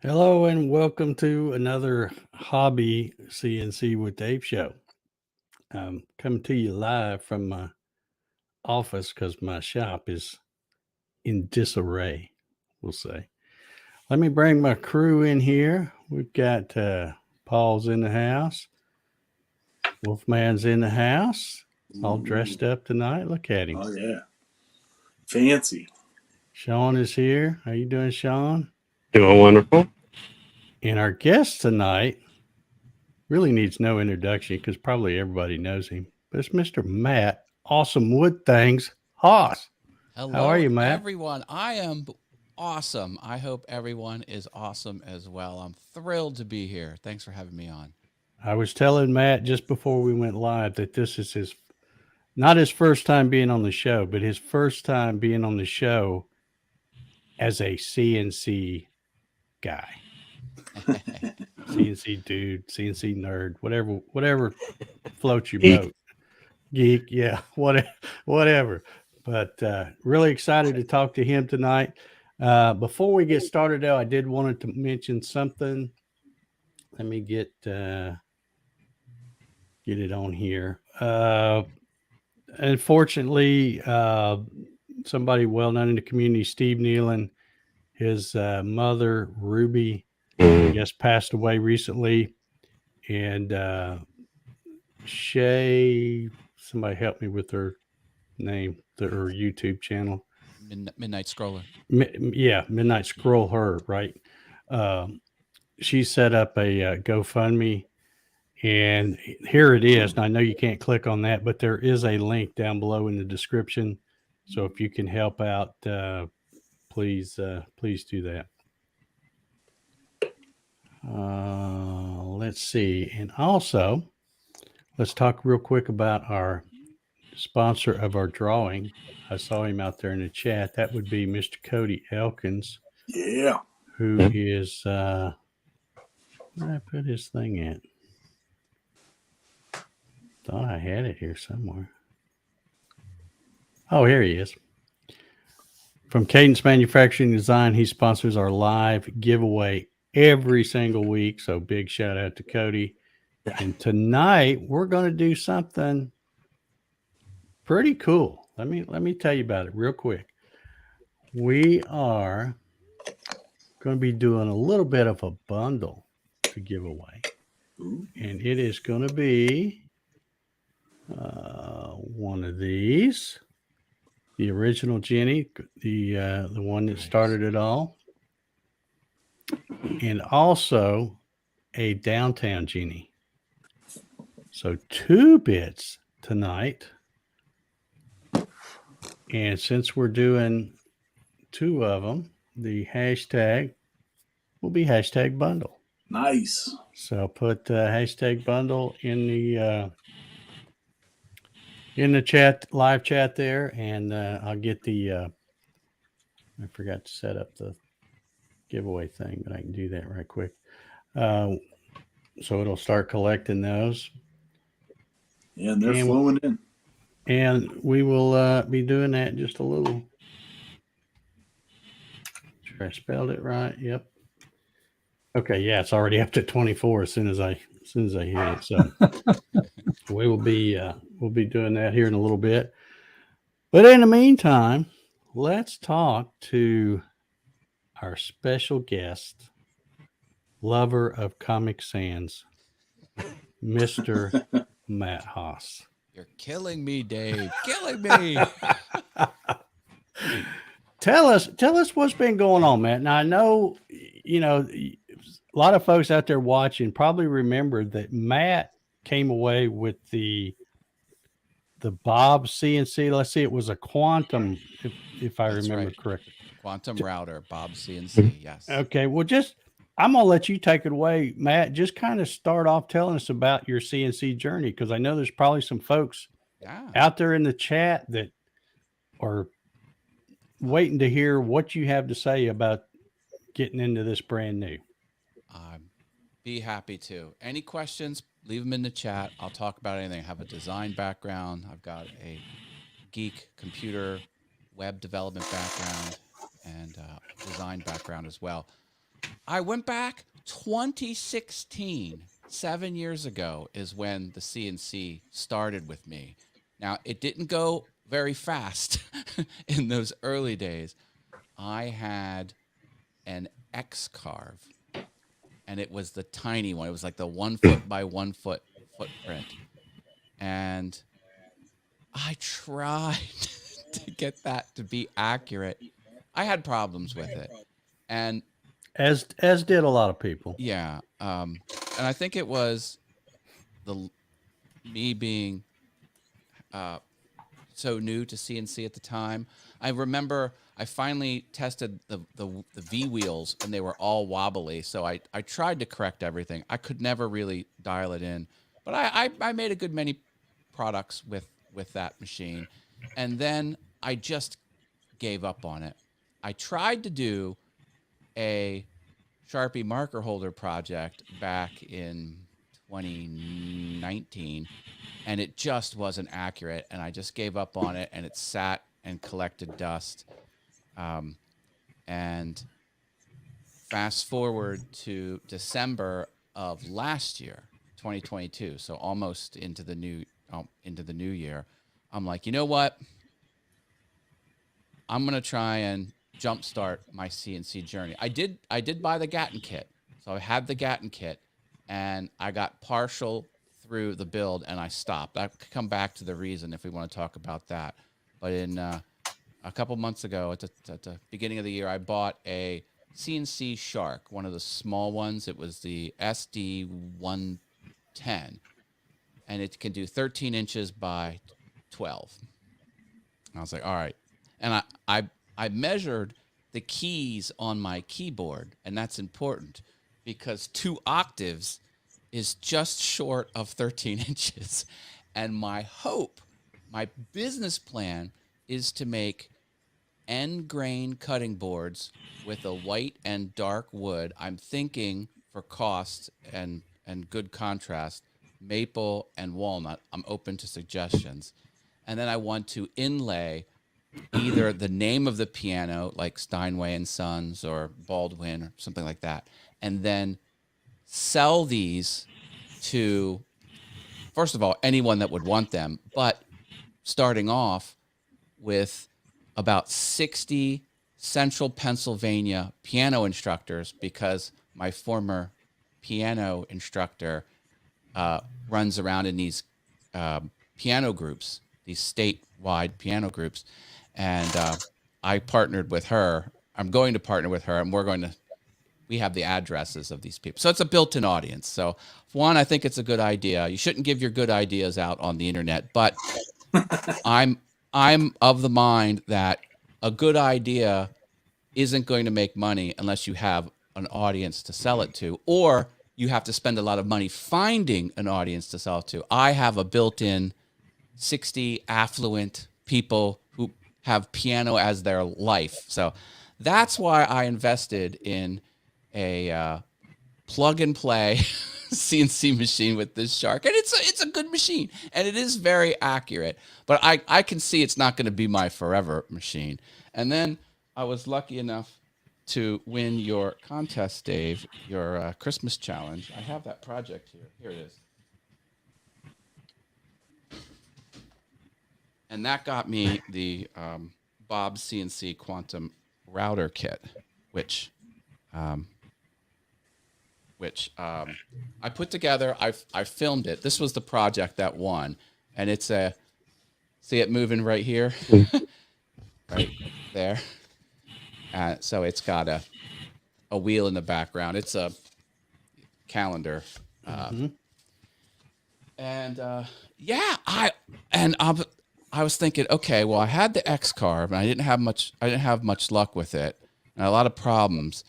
Hello and welcome to another Hobby CNC with Dave show. I'm coming to you live from my office because my shop is in disarray, we'll say. Let me bring my crew in here. We've got Paul's in the house, Wolfman's in the house, all dressed up tonight. Look at him. Oh yeah, fancy. Sean is here. How you doing, Sean? Doing wonderful. And our guest tonight really needs no introduction because probably everybody knows him. But it's Mr. Matt, Awesome Wood Things, Haas. How are Hello, you, Matt? everyone. I am awesome. I hope everyone is awesome as well. I'm thrilled to be here. Thanks for having me on. I was telling Matt just before we went live that this is his not his first time being on the show, but his first time being on the show as a CNC guy. CNC dude, CNC nerd, whatever floats your Geek. boat. Geek, yeah, whatever. But really excited to talk to him tonight. Before we get started, though, I did wanted to mention something. Let me get it on here. Unfortunately, somebody well known in the community, Steve Nealon, his mother Ruby, I guess, passed away recently, and Shay, somebody help me with her name, her YouTube channel. Midnight Scroller. Yeah, Midnight Scroll her, right? Um, she set up a GoFundMe, and here it is. And I know you can't click on that, but there is a link down below in the description. So if you can help out, please do that. Let's see, and also let's talk real quick about our sponsor of our drawing. I saw him out there in the chat. That would be Mr. Cody Elkins. Yeah. Who is where did I put his thing at? Thought I had it here somewhere. Oh, here he is. From Cadence Manufacturing Design, he sponsors our live giveaway every single week. So big shout out to Cody. And tonight we're going to do something pretty cool. Let me tell you about it real quick. We are going to be doing a little bit of a bundle to give away. And it is going to be one of these, the original Jenny, the one that started it all, and also a downtown Jenny. So 2 bits tonight. And since we're doing 2 of them, the hashtag will be hashtag bundle. Nice. So put hashtag bundle in the chat, live chat there, and I'll get the. I forgot to set up the giveaway thing, but I can do that right quick. So it'll start collecting those. Yeah, and they're flowing in. And we will be doing that in just a little. Sure I spelled it right. Yep. Okay, yeah, it's already up to 24 as soon as I hit it. So we'll be doing that here in a little bit. But in the meantime, let's talk to our special guest, lover of Comic Sans, Mr. Matt Haas. You're killing me, Dave. Killing me. Tell us what's been going on, Matt. Now I know, a lot of folks out there watching probably remember that Matt came away with the Bob CNC. Let's see, it was a quantum, if I That's remember right. correctly. Quantum router, Bob CNC. Yes. Okay, well, I'm gonna let you take it away, Matt. Just kind of start off telling us about your CNC journey, because I know there's probably some folks out there in the chat that are waiting to hear what you have to say about getting into this brand new. Be happy to. Any questions, leave them in the chat. I'll talk about anything. I have a design background. I've got a geek computer web development background and design background as well. I went back 2016, 7 years ago is when the CNC started with me. Now, it didn't go very fast in those early days. I had an X carve, and it was the tiny one. It was like the 1 foot by 1 foot footprint. And I tried to get that to be accurate. I had problems with it. And as did a lot of people. yeah, and I think it was me being so new to CNC at the time. I remember I finally tested the V wheels, and they were all wobbly. So I tried to correct everything. I could never really dial it in, but I made a good many products with that machine, and then I just gave up on it. I tried to do a Sharpie marker holder project back in 2019, and it just wasn't accurate, and I just gave up on it, and it sat and collected dust. And fast forward to December of last year, 2022, so almost into the new year, I'm like, you know what? I'm gonna try and jumpstart my CNC journey. I did buy the Gatton kit, so I had the Gatton kit, and I got partial through the build, and I stopped. I could come back to the reason if we want to talk about that. But in a couple months ago, at the beginning of the year, I bought a CNC Shark, one of the small ones. It was the SD 110, and it can do 13 inches by 12. I was like, all right. And I measured the keys on my keyboard, and that's important because 2 octaves is just short of 13 inches. And my business plan is to make end grain cutting boards with a white and dark wood. I'm thinking for cost and good contrast, maple and walnut. I'm open to suggestions. And then I want to inlay either the name of the piano, like Steinway and Sons or Baldwin or something like that, and then sell these to, first of all, anyone that would want them, but starting off with about 60 Central Pennsylvania piano instructors, because my former piano instructor runs around in these piano groups, these statewide piano groups. And I partnered with her. I'm going to partner with her, and we have the addresses of these people. So it's a built-in audience. So one, I think it's a good idea. You shouldn't give your good ideas out on the internet, but I'm of the mind that a good idea isn't going to make money unless you have an audience to sell it to, or you have to spend a lot of money finding an audience to sell it to. I have a built-in 60 affluent people who have piano as their life. So that's why I invested in a plug and play CNC machine with this Shark. And it's a good machine, and it is very accurate, but I can see it's not going to be my forever machine. And then I was lucky enough to win your contest, Dave, your Christmas challenge. I have that project here. Here it is. And that got me the Bob CNC Quantum Router Kit, which I put together. I filmed it. This was the project that won, and it's see it moving right here, right there. So it's got a wheel in the background. It's a calendar, and I was thinking, okay, well, I had the X carve, and I didn't have much luck with it, and a lot of problems.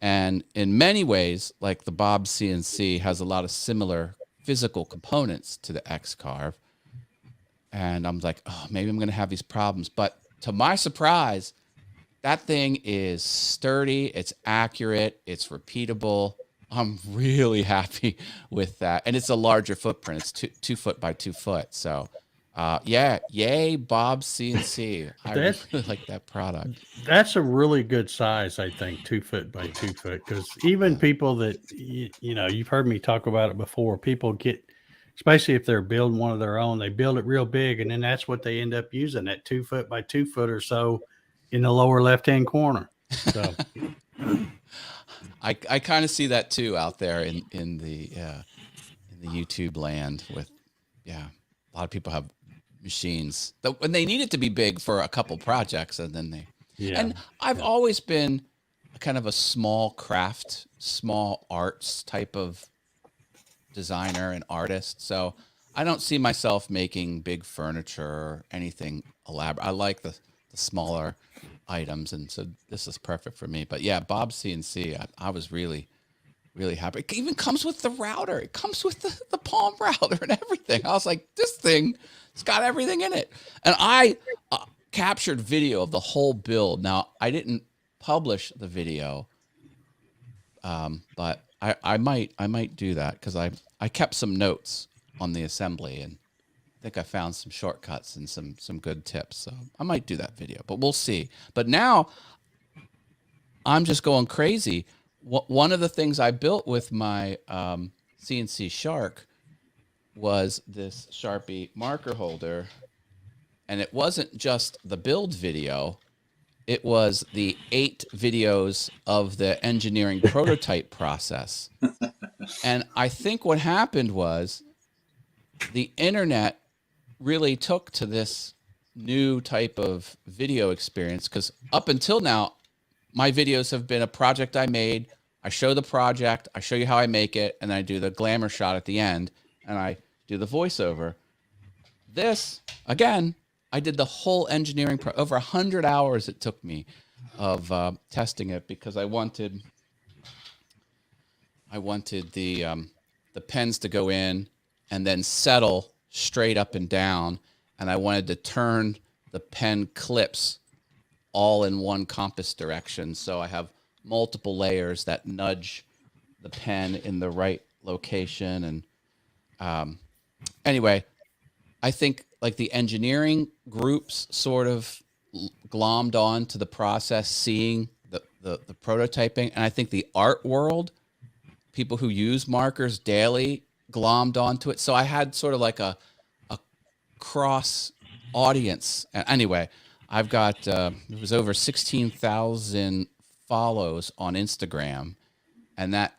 And in many ways, like the Bob CNC has a lot of similar physical components to the X carve. And I'm like, oh, maybe I'm going to have these problems. But to my surprise, that thing is sturdy, it's accurate, it's repeatable. I'm really happy with that. And it's a larger footprint. It's 2 foot by 2 foot. So Yeah, yay, Bob CNC. I That's really like that product. that's a really good size, I think, 2 foot by 2 foot. Because even Yeah. people that you've heard me talk about it before. People get, especially if they're building one of their own, they build it real big, and then that's what they end up using, that 2 foot by 2 foot or so in the lower left hand corner. So I kind of see that too out there in the YouTube land with a lot of people have machines that when they need it to be big for a couple projects and then they and I've always been kind of a small craft, small arts type of designer and artist. So I don't see myself making big furniture or anything elaborate. I like the smaller items, and so this is perfect for me. But yeah, Bob CNC, I was really happy. It even comes with the router. It comes with the palm router and everything. I was like, this thing, it's got everything in it. And I captured video of the whole build. Now, I didn't publish the video, but I might do that because I kept some notes on the assembly, and I think I found some shortcuts and some good tips. So I might do that video, but we'll see. But now I'm just going crazy. One of the things I built with my CNC Shark was this Sharpie marker holder, and it wasn't just the build video. It was the 8 videos of the engineering prototype process. And I think what happened was the internet really took to this new type of video experience, because up until now, my videos have been a project I made. I show the project, I show you how I make it, and I do the glamour shot at the end, and I do the voiceover. This, again, I did the whole engineering, over 100 hours it took me of testing it, because I wanted the pens to go in and then settle straight up and down, and I wanted to turn the pen clips all in one compass direction, so I have multiple layers that nudge the pen in the right location. And anyway, I think like the engineering groups sort of glommed on to the process, seeing the prototyping, and I think the art world, people who use markers daily, glommed onto it. So I had sort of like a cross audience. Anyway, I've got it was over 16,000 follows on Instagram, and that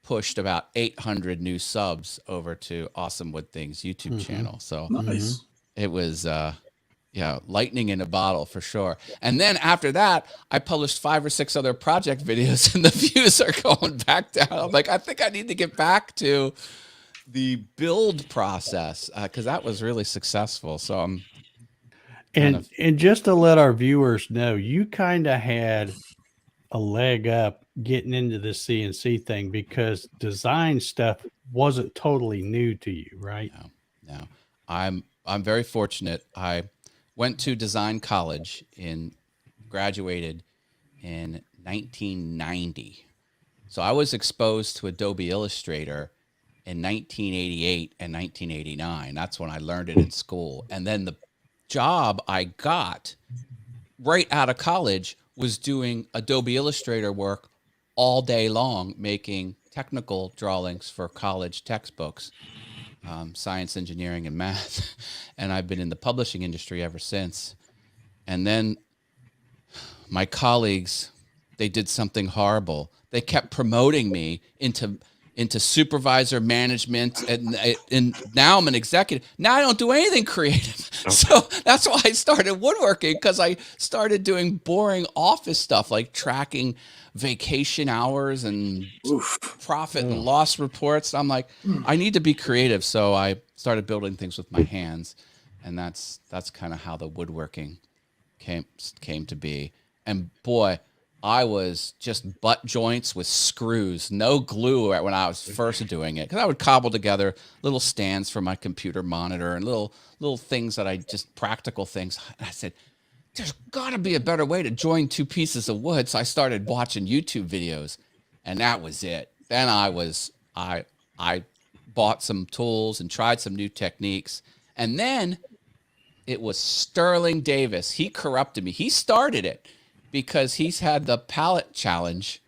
pushed about 800 new subs over to Awesome Wood Things YouTube channel. So Nice. it was lightning in a bottle for sure. And then after that, I published 5 or 6 other project videos, and the views are going back down. I'm like, I think I need to get back to the build process, because that was really successful. So I'm and just to let our viewers know, you kind of had a leg up getting into the CNC thing, because design stuff wasn't totally new to you, right? No. I'm very fortunate. I went to design college graduated in 1990. So I was exposed to Adobe Illustrator in 1988 and 1989. That's when I learned it in school. And then the job I got right out of college was doing Adobe Illustrator work all day long, making technical drawings for college textbooks, science, engineering, and math. And I've been in the publishing industry ever since. And then my colleagues, they did something horrible. They kept promoting me into supervisor management, and now I'm an executive. Now I don't do anything creative. So that's why I started woodworking, because I started doing boring office stuff like tracking vacation hours and profit and loss reports. I'm like, I need to be creative. So I started building things with my hands, and that's kind of how the woodworking came to be. And boy, I was just butt joints with screws, no glue when I was first doing it, because I would cobble together little stands for my computer monitor and little things that practical things. And I said, there's got to be a better way to join 2 pieces of wood. So I started watching YouTube videos, and that was it. Then I bought some tools and tried some new techniques. And then it was Sterling Davis. He corrupted me. He started it because he's had the palette challenge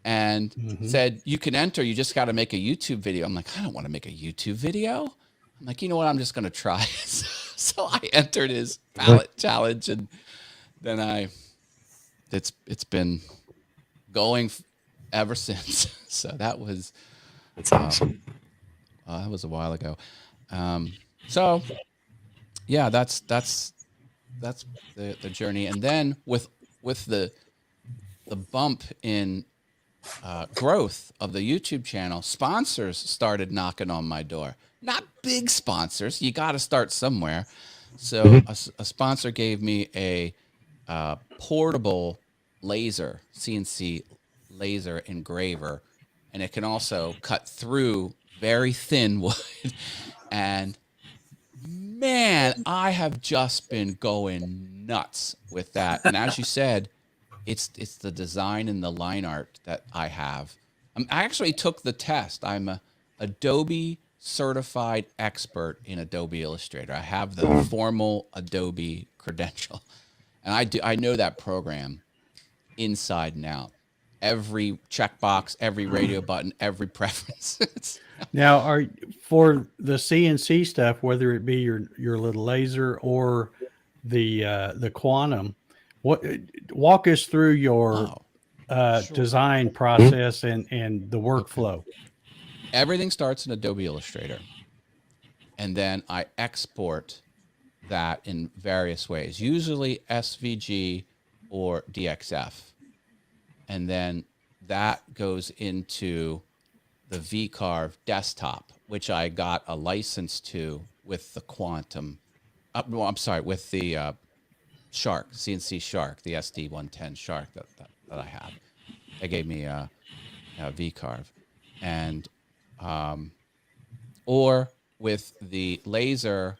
and said, you can enter, you just got to make a YouTube video. I'm like, I don't want to make a YouTube video. I'm like, you know what? I'm just going to try. So I entered his palette challenge, and then it's been going ever since. So that's awesome. That was a while ago. So yeah, that's the journey. And then with the bump in growth of the YouTube channel, sponsors started knocking on my door. Not big sponsors. You got to start somewhere. So a sponsor gave me a portable laser, CNC laser engraver, and it can also cut through very thin wood. And man, I have just been going nuts with that. And as you said, it's the design and the line art that I have. I actually took the test. I'm a Adobe certified expert in Adobe Illustrator. I have the formal Adobe credential, and I know that program inside and out. Every checkbox, every radio button, every preference. Now, for the CNC stuff, whether it be your little laser or the quantum, walk us through your design process and the workflow. Everything starts in Adobe Illustrator, and then I export that in various ways, usually SVG or DXF. And then that goes into the VCarve desktop, which I got a license to with the Quantum. With the Shark, CNC Shark, the SD110 Shark that I have. They gave me a VCarve. And or with the laser,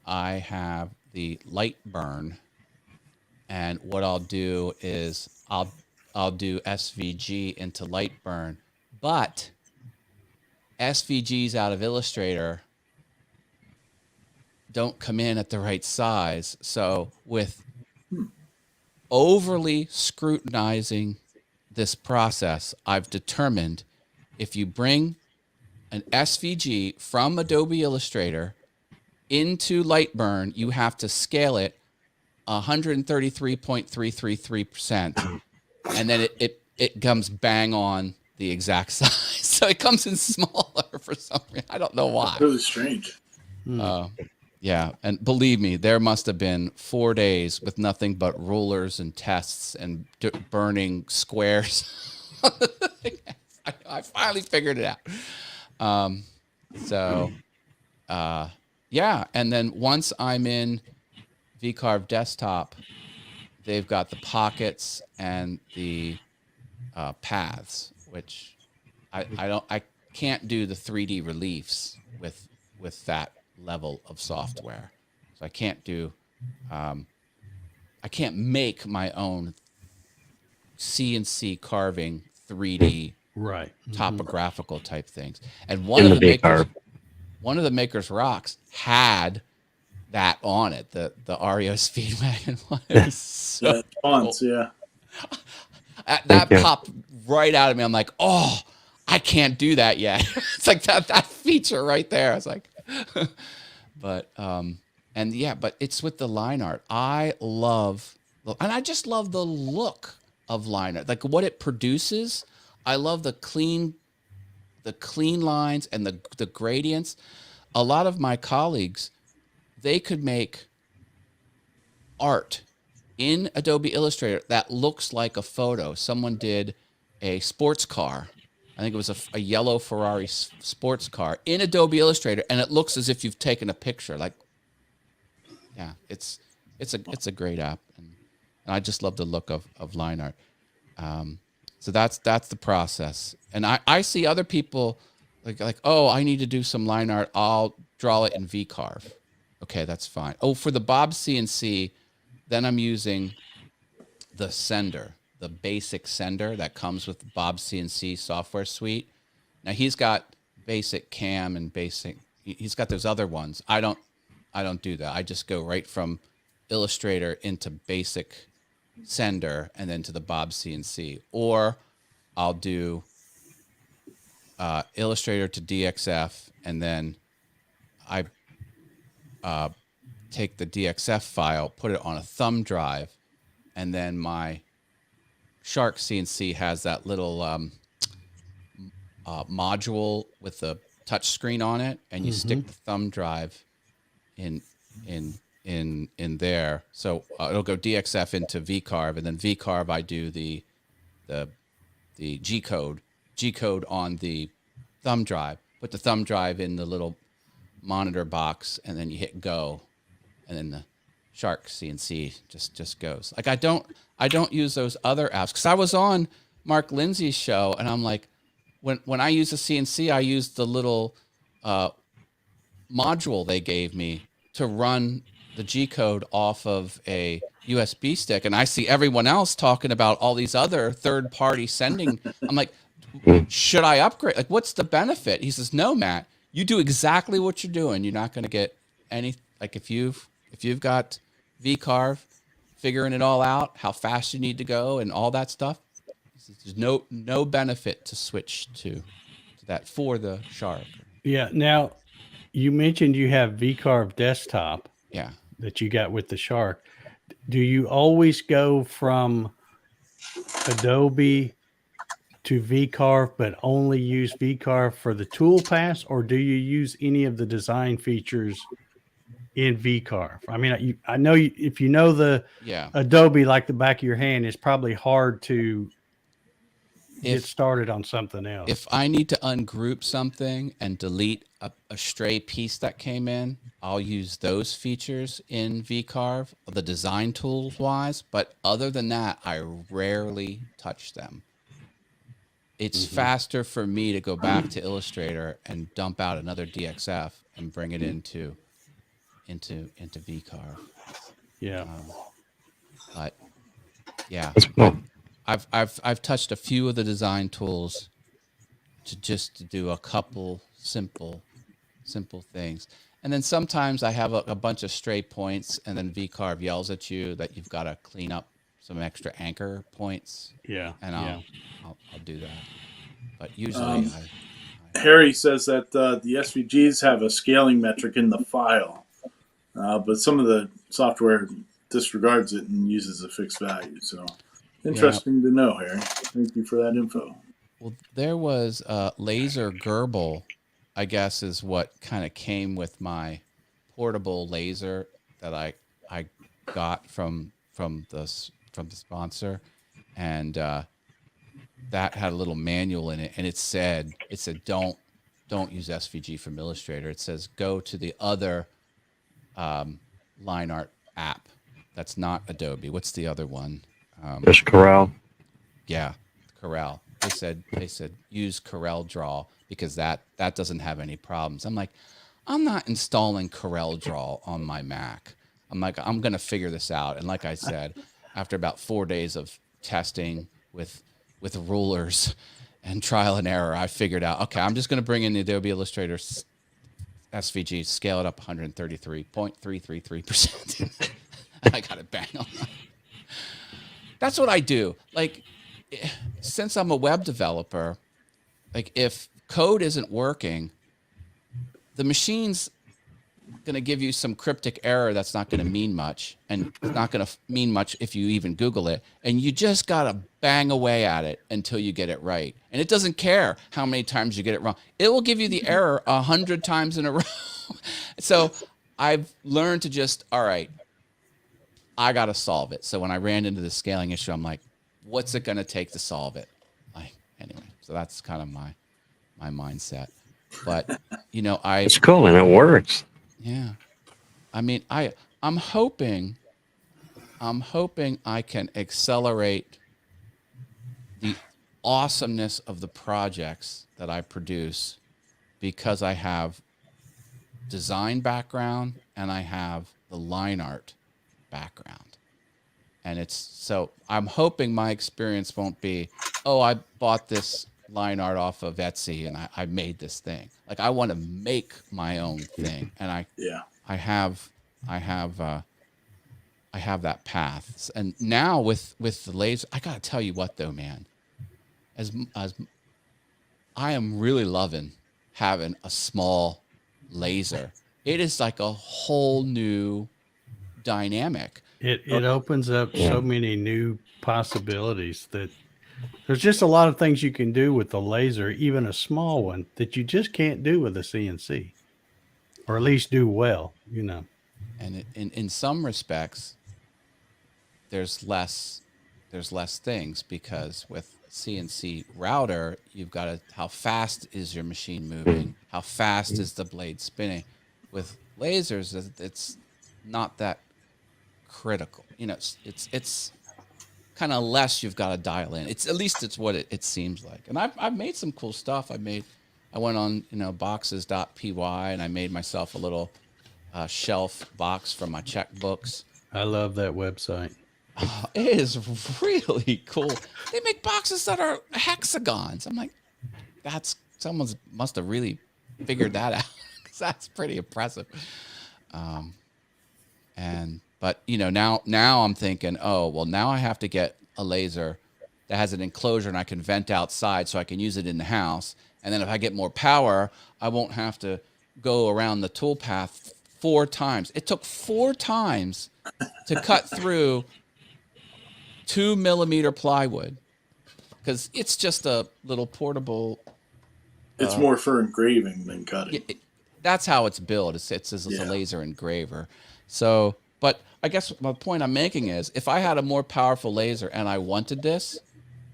I have the light burn. And what I'll do is I'll do SVG into light burn, but SVGs out of Illustrator don't come in at the right size. So with overly scrutinizing this process, I've determined if you bring an SVG from Adobe Illustrator into Lightburn, you have to scale it 133.333%. And then it comes bang on the exact size. So it comes in smaller for some reason. I don't know why. That's really strange. Yeah. And believe me, there must have been 4 days with nothing but rulers and tests and burning squares. I finally figured it out. Yeah. And then once I'm in VCarve desktop, they've got the pockets and the paths, which I can't do the 3D reliefs with that level of software. So I can't do, I can't make my own CNC carving 3D topographical type things. And one of the Makers Rocks had that on it, the REO Speedwagon one. It was so cool. Yeah. That popped right out of me. I'm like, oh, I can't do that yet. It's like that feature right there. I was like, but it's with the line art. I just love the look of line art, like what it produces. I love the clean lines and the gradients. A lot of my colleagues, they could make art in Adobe Illustrator that looks like a photo. Someone did a sports car. I think it was a yellow Ferrari sports car in Adobe Illustrator, and it looks as if you've taken a picture. Like, yeah, it's a great app, and I just love the look of line art. So that's the process. And I see other people like, oh, I need to do some line art. I'll draw it in VCarve. Okay, that's fine. Oh, for the Bob CNC, then I'm using the sender, the basic sender that comes with Bob CNC software suite. Now he's got basic cam and he's got those other ones. I don't don't do that. I just go right from Illustrator into basic sender and then to the Bob CNC, or I'll do Illustrator to DXF, and then I take the DXF file, put it on a thumb drive, and then my Shark CNC has that little module with the touch screen on it, and you stick the thumb drive in there. So it'll go DXF into VCarve, and then VCarve I do the G code on the thumb drive. Put the thumb drive in the little monitor box, and then you hit go, and then the Shark CNC just goes. Like I don't use those other apps, because I was on Mark Lindsay's show, and I'm like, when I use the CNC, I use the little module they gave me to run the G code off of a USB stick, and I see everyone else talking about all these other third-party sending. I'm like, should I upgrade? Like, what's the benefit? He says, no, Matt, you do exactly what you're doing. You're not going to get any, like if you've got VCarve, figuring it all out, how fast you need to go and all that stuff, there's no benefit to switch to that for the Shark. Yeah. Now, you mentioned you have VCarve desktop. Yeah. That you got with the Shark. Do you always go from Adobe to VCarve, but only use VCarve for the tool pass, or do you use any of the design features in VCarve? I mean, I know if you know the Adobe like the back of your hand, it's probably hard to get started on something else. If I need to ungroup something and delete a stray piece that came in, I'll use those features in VCarve, the design tools wise. But other than that, I rarely touch them. It's faster for me to go back to Illustrator and dump out another DXF and bring it into VCarve. Yeah. But yeah, I've touched a few of the design tools to do a couple simple things. And then sometimes I have a bunch of stray points, and then VCarve yells at you that you've got to clean up some extra anchor points. Yeah. And I'll do that. But usually Harry says that the SVGs have a scaling metric in the file, but some of the software disregards it and uses a fixed value. So interesting to know, Harry. Thank you for that info. Well, there was laser Gerbil, I guess, is what kind of came with my portable laser that I got from the sponsor, and that had a little manual in it, and it said don't use SVG from Illustrator. It says go to the other line art app that's not Adobe. What's the other one? There's Corel. Yeah, Corel. They said use Corel Draw because that doesn't have any problems. I'm like, I'm not installing Corel Draw on my Mac. I'm like, I'm gonna figure this out. And like I said, after about 4 days of testing with rulers and trial and error, I figured out, okay, I'm just gonna bring in the Adobe Illustrator SVG, scale it up 133.333%. And I got it bang on. That's what I do. Like, since I'm a web developer, like if code isn't working, the machine's going to give you some cryptic error that's not going to mean much, and it's not going to mean much if you even Google it, and you just got to bang away at it until you get it right. And it doesn't care how many times you get it wrong. It will give you the error 100 times in a row. So I've learned to just, all right, I got to solve it. So when I ran into the scaling issue, I'm like, what's it going to take to solve it? Like, anyway, so that's kind of my mindset. But, you know, it's cool and it works. Yeah. I mean, I'm hoping I can accelerate the awesomeness of the projects that I produce because I have design background and I have the line art background. And so I'm hoping my experience won't be, oh, I bought this line art off of Etsy and I made this thing. Like, I want to make my own thing. And I have that path. And now with the laser, I gotta tell you what though, man, as I am really loving having a small laser. It is like a whole new dynamic. It opens up Yeah. so many new possibilities that there's just a lot of things you can do with the laser, even a small one, that you just can't do with a CNC, or at least do well, you know. And in some respects, there's less things, because with CNC router, you've got to, how fast is your machine moving? How fast is the blade spinning? With lasers, it's not that critical. You know, it's kind of less you've got to dial in. It's, at least it's what it seems like. And I've made some cool stuff. I went on, boxes.py, and I made myself a little shelf box for my checkbooks. I love that website. It is really cool. They make boxes that are hexagons. I'm like, someone's must have really figured that out, because that's pretty impressive. But now I'm thinking, oh, well, now I have to get a laser that has an enclosure and I can vent outside so I can use it in the house. And then if I get more power, I won't have to go around the tool path 4 times. It took 4 times to cut through 2 millimeter plywood, because it's just a little portable. It's more for engraving than cutting. That's how it's built. It's a laser engraver. So, but I guess my point I'm making is, if I had a more powerful laser and I wanted this,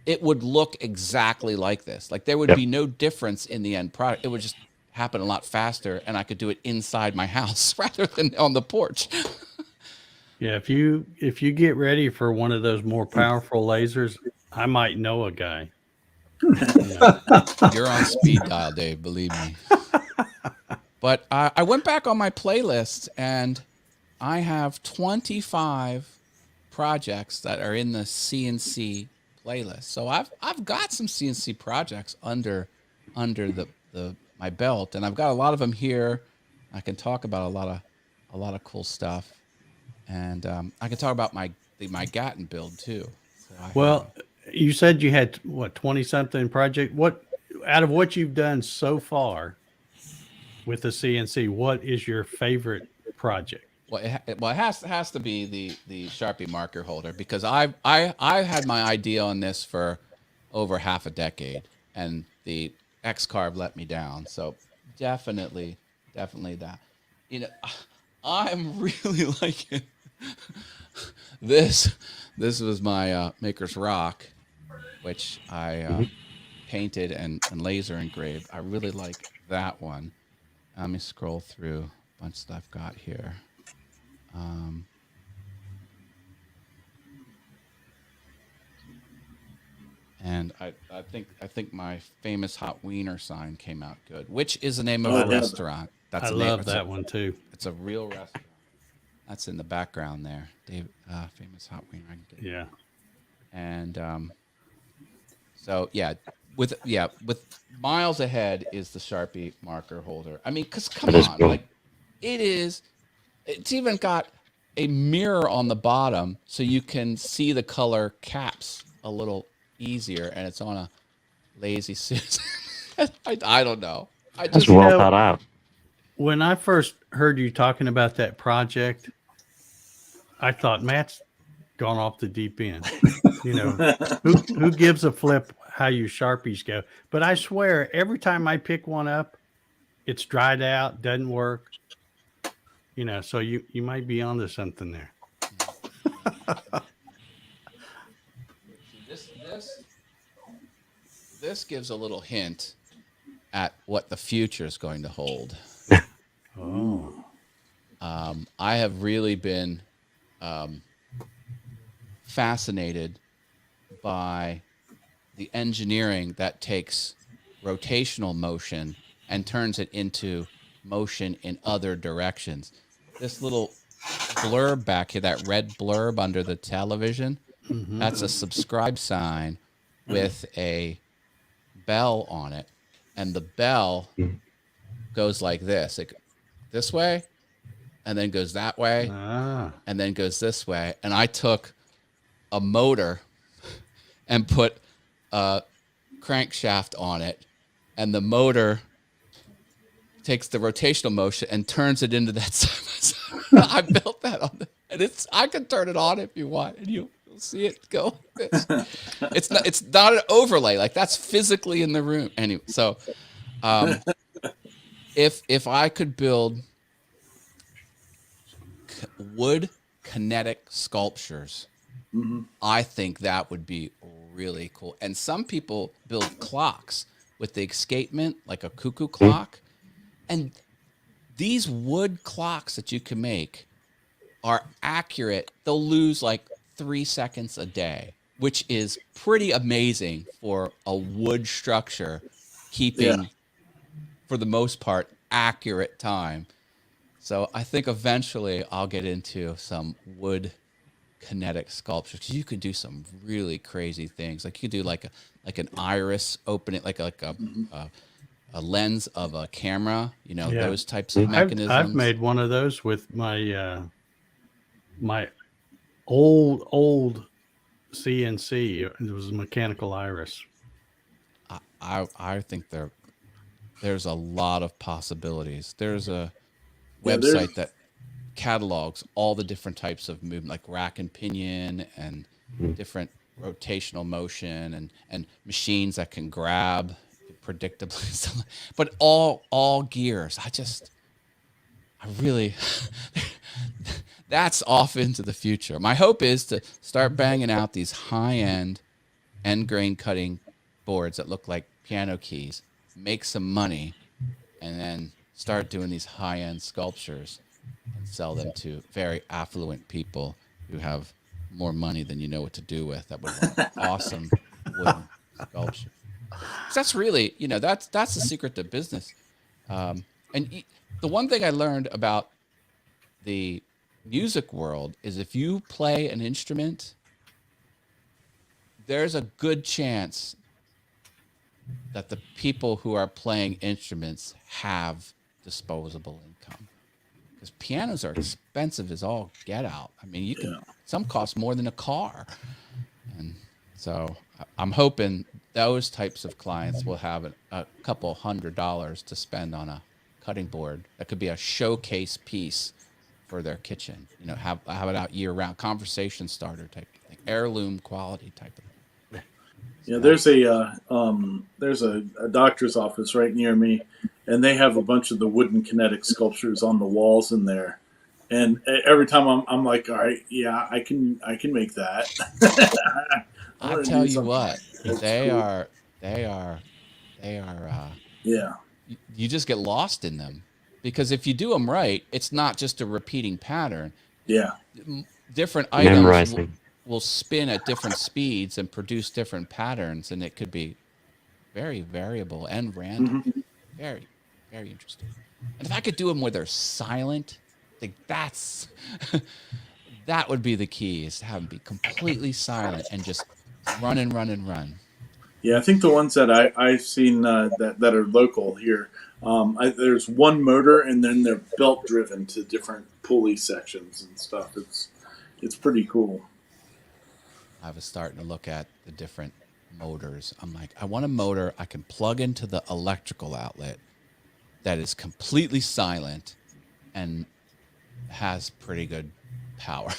it would look exactly like this. Like, there would be no difference in the end product. It would just happen a lot faster, and I could do it inside my house rather than on the porch. Yeah, if you get ready for one of those more powerful lasers, I might know a guy. You're on speed dial, Dave, believe me. But I went back on my playlist, and I have 25 projects that are in the CNC playlist. So I've got some CNC projects under my belt, and I've got a lot of them here. I can talk about a lot of cool stuff, and I can talk about my Gatton build too. So you said you had 20-something project. What, out of what you've done so far with the CNC, what is your favorite project? Well, it has to be the Sharpie marker holder, because I had my idea on this for over half a decade, and the X-Carve let me down. So definitely that. I'm really liking this. This was my Maker's Rock, which I painted and laser engraved. I really like that one. Let me scroll through a bunch that I've got here. And I think my famous hot wiener sign came out good, which is the name of a restaurant. I love that one too. It's a real restaurant. That's in the background there. Dave, famous hot wiener. Yeah. And so with miles ahead is the Sharpie marker holder. I mean, because come on, cool. like it's even got a mirror on the bottom so you can see the color caps a little easier, and it's on a lazy Susan. I don't know. That's well thought out. When I first heard you talking about that project, I thought, Matt's gone off the deep end. Who gives a flip how your Sharpies go? But I swear, every time I pick one up, it's dried out, doesn't work. So you might be onto something there. This gives a little hint at what the future is going to hold. I have really been fascinated by the engineering that takes rotational motion and turns it into motion in other directions. This little blurb back here, that red blurb under the television, that's a subscribe sign with a bell on it, and the bell goes like this. This way, and then goes that way, and then goes this way. And I took a motor and put a crankshaft on it, and the motor takes the rotational motion and turns it into that side by side. I built that on and I can turn it on if you want, and you'll see it go like this. It's not an overlay, like that's physically in the room. Anyway, so if I could build wood kinetic sculptures, I think that would be really cool. And some people build clocks with the escapement, like a cuckoo clock. And these wood clocks that you can make are accurate. They'll lose like 3 seconds a day, which is pretty amazing for a wood structure, keeping, for the most part, accurate time. So I think eventually I'll get into some wood kinetic sculptures, because you could do some really crazy things. Like you could do like an iris opening, like a lens of a camera, those types of mechanisms. I've made one of those with my my old CNC. It was a mechanical iris. I think there's a lot of possibilities. There's a website that catalogs all the different types of movement, like rack and pinion and different rotational motion and machines that can grab predictably, but all gears. I really that's off into the future. My hope is to start banging out these high-end end grain cutting boards that look like piano keys, make some money, and then start doing these high-end sculptures and sell them to very affluent people who have more money than you know what to do with, that would want awesome wooden sculpture. That's really, that's the secret to business. And the one thing I learned about the music world is if you play an instrument, there's a good chance that the people who are playing instruments have disposable income. Because pianos are expensive as all get out. I mean, some cost more than a car. And so I'm hoping those types of clients will have a couple $100 to spend on a cutting board. That could be a showcase piece for their kitchen. Have it out year round, conversation starter type of thing, heirloom quality type of thing. Yeah, there's a doctor's office right near me, and they have a bunch of the wooden kinetic sculptures on the walls in there. And every time I'm like, all right, yeah, I can make that. I'll tell you what, they are. Yeah. You just get lost in them, because if you do them right, it's not just a repeating pattern. Yeah. Different items Memorizing. will spin at different speeds and produce different patterns, and it could be very variable and random. Very, very interesting. And if I could do them where they're silent, I think that would be the key, is to have them be completely silent and just run and run and run. Yeah, I think the ones that I've seen that are local here, there's one motor, and then they're belt driven to different pulley sections and stuff. It's pretty cool. I was starting to look at the different motors. I'm like, I want a motor I can plug into the electrical outlet that is completely silent and has pretty good power.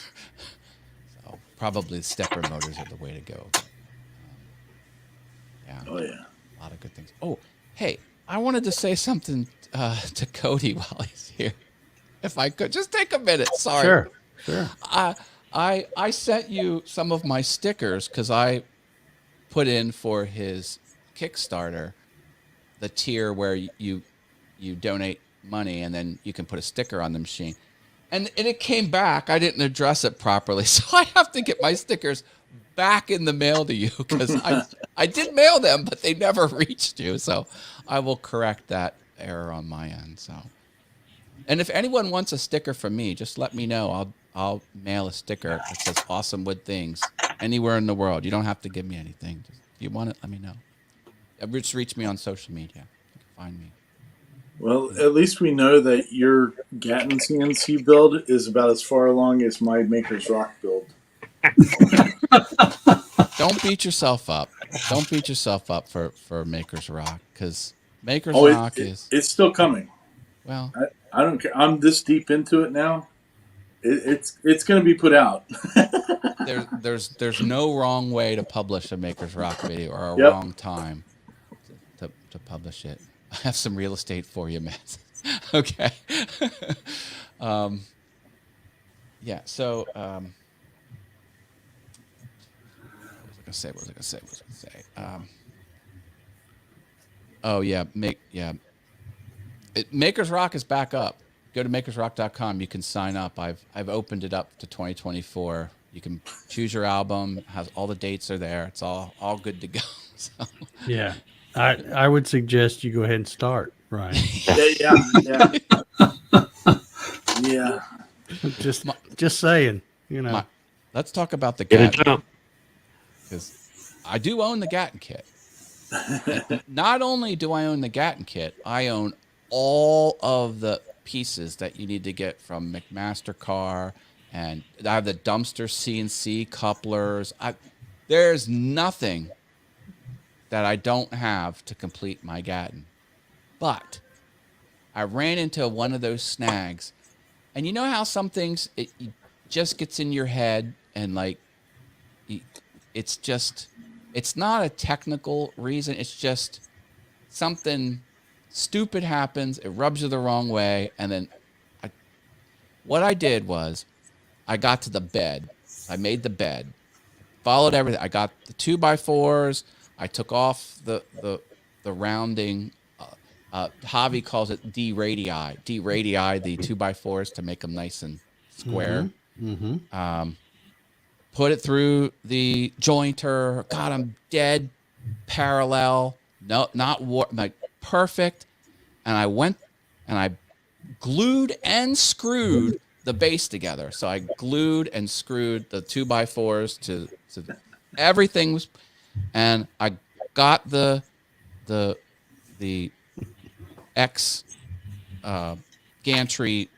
So probably stepper motors are the way to go. Yeah. Oh, yeah. A lot of good things. Oh, hey, I wanted to say something to Cody while he's here. If I could, just take a minute. Sorry. Sure. I sent you some of my stickers because I put in for his Kickstarter the tier where you donate money and then you can put a sticker on the machine. And it came back. I didn't address it properly, so I have to get my stickers back in the mail to you, because I did mail them, but they never reached you. So I will correct that error on my end. So, and if anyone wants a sticker from me, just let me know. I'll mail a sticker that says "Awesome Wood Things" anywhere in the world. You don't have to give me anything. If you want it, let me know. Just reach me on social media. You can find me. Well, at least we know that your Gatton CNC build is about as far along as my Maker's Rock build. Don't beat yourself up. Don't beat yourself up for Maker's Rock, because Maker's Oh, Rock is, it's still coming. well, I don't care. I'm this deep into it now. It's going to be put out. there's no wrong way to publish a Maker's Rock video, or a Yep. wrong time to publish it. I have some real estate for you, Matt. Okay. Yeah. So, what was I gonna say? Oh yeah, Maker's Rock is back up. Go to makersrock.com. You can sign up. I've opened it up to 2024. You can choose your album. Has all the dates are there. It's all good to go. So. Yeah. I would suggest you go ahead and start, Ryan. Yeah. Yeah. Just saying, you know. Let's talk about the Get a Gatton, jump. because I do own the Gatton kit. Not only do I own the Gatton kit, I own all of the pieces that you need to get from McMaster-Carr, and I have the dumpster CNC couplers. There's nothing that I don't have to complete my Gatton. But I ran into one of those snags, and you know how some things it just gets in your head, and like it's not a technical reason. It's just something stupid happens. It rubs you the wrong way. And then what I did was I got to the bed. I made the bed, followed everything. I got the 2x4s. I took off the rounding. Hobby calls it D-radii, the 2x4s, to make them nice and square. Mm-hmm. Put it through the jointer. God, I'm dead parallel. No, not like perfect. And I went and I glued and screwed the base together. So I glued and screwed the 2x4s to everything was, and I got the X gantry